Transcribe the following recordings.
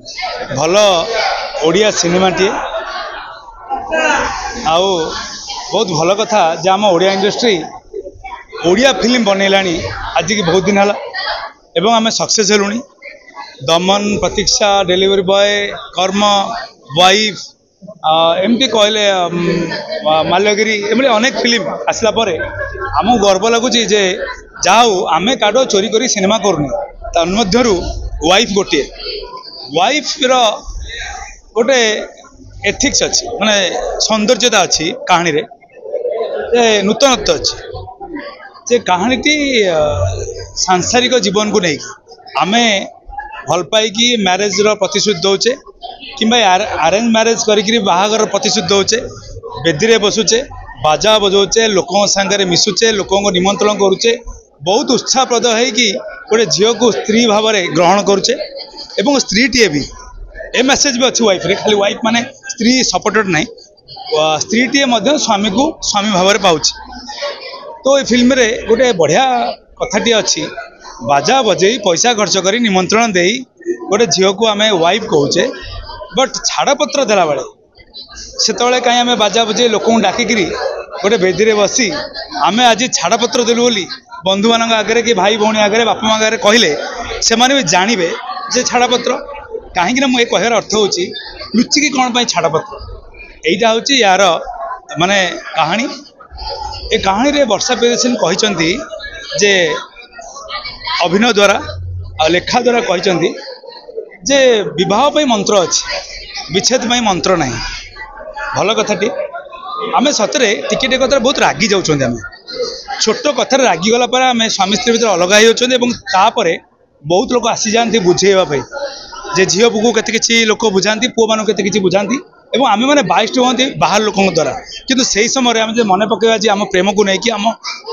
भल ओडिया सिनेमाटी आउ बहुत भल कथा जे आम ओडिया इंडस्ट्री ओडिया फिल्म बनैलानी आज की बहुत दिन है एवं आम सक्सेस हेलुनी। दमन, प्रतीक्षा, डेलीवरी बॉय, कर्म, वाइफ एमती कहले माल्यगिरी एम अनेक फिल्म आसला पर आमको गर्व लगुच जे जाऊ आमे काडो चोरी करी सिनेमा करूनी तन्मध्यरु वाइफ गोटे वाइफ रो गोटे एथिक्स अच्छी माने सौंदर्यता अच्छी कहानी रे नूतनत्व अच्छी जे कहानीटी सांसारिक जीवन को नहीं आमे भल पाई मैरेज रो प्रतिश्रुति दौचे कि अरेंज मैरेज करी बाहागर प्रतिश्रुति दौचे बेदी बसुचे बाजा बजाऊचे लोकों सांगे मिशुचे लोकों निमंत्रण करुचे बहुत उत्साहप्रद है कि गोटे झील को स्त्री भाव में ग्रहण करुचे एवं स्त्री टीए भी ए मेसेज भी अच्छी वाइफ रे खाली वाइफ माने स्त्री सपोर्टेड नहीं स्त्री टीए स्वामी को स्वामी भाव में पाँच। तो ये फिल्म रे गोटे बढ़िया कथाटी अच्छी बाजा बजे पैसा खर्च कर निमंत्रण दे गोटे झील को आम वाइफ कहूचे बट छाड़पत्र देला बेले से कहीं आम बाजा बजे लोक डाकिकी गोटे बेदी बसी आम आज छाड़पत्र देलु बोली बंधु मान आगे कि भाई भौणी आगे बापा माँ आगे कहले से भी जानवे जे छाड़पत्र कहीं मुझे कहर अर्थ हूँ लुचिकी कौन पाई छाड़पत्र यहीटा हूँ यार माने कहानी ए कहानी रे वर्षा प्रियदर्शनी कहते जे अभिनय द्वारा आ लेखा द्वारा कहते जे विवाह पे मंत्र अच्छी विच्छेद पे मंत्र नहीं भल कथाटी आम सतरे टिके कथा बहुत रागी जाऊँ आम छोट कथार रागिगला पर आम स्वामी स्त्री भर अलग होपर बहुत लोग आसी जाती बुझेवाई जे झील पुक के लोक बुझाती पुओ मान के बुझाती एवं आम मैंने बाइस्ट होती बाहर लोकों द्वारा किंतु से समय आम जो मन पकेवा जे आम प्रेम को लेकिन आम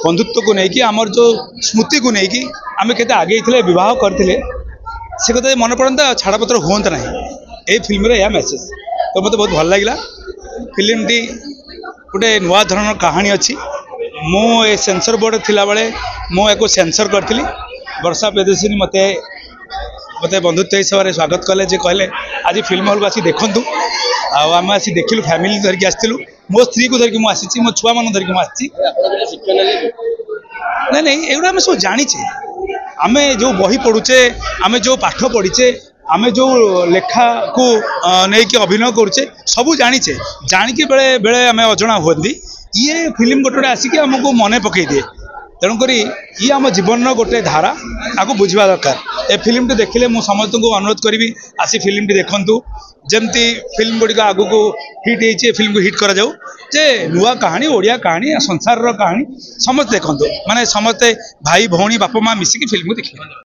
बंधुत्व को लेकिन आमर जो स्मृति को लेकिन आम के आगे बहुत करते से कथा मन पड़ता छाड़पत्र हूँ ना यही फिल्म यह मेसेज तो मत बहुत भल लगे फिल्म टी गोटे नुआ धरण कहानी अच्छी मु सेंसर बोर्ड थिला बेले मुझे सेंसर करी वर्षा प्रियदर्शनी मते मते बंधुत्व हिसाब से स्वागत कले जे कहले आज फिल्म हॉल को आसी देखु आम आसी देखिलु फैमिली धरिकी आसलु मो स्त्री को धरिकी मुझे मो छुआ मान धरिकी मुझे नहीं नहीं एगुड़ा आम सब जाचे आम जो बही पढ़ुचे आम जो पाठ पढ़ीचे आम जो लेखा को लेकिन अभिनय करुचे सबू जाचे जाणिकी बेले बेले आम अजणा होती ये फिल्म गोटे आसिक आमको मन पकई दिए तेणुक ये आम जीवन गोटे धारा आपको बुझा दरकार ए फिल्म देखिले मुझे समस्त को अनुरोध करी आसी फिल्म देखु जमती फिल्म गुड़िक आग को हिट हो फिल्म को हिट करा जाऊ जे नुआ कहानी ओडिया कहानी संसार कहानी समस्त देखु माने समस्ते भाई भौणी बापा माँ मिसिकी फिल्म को देखिए।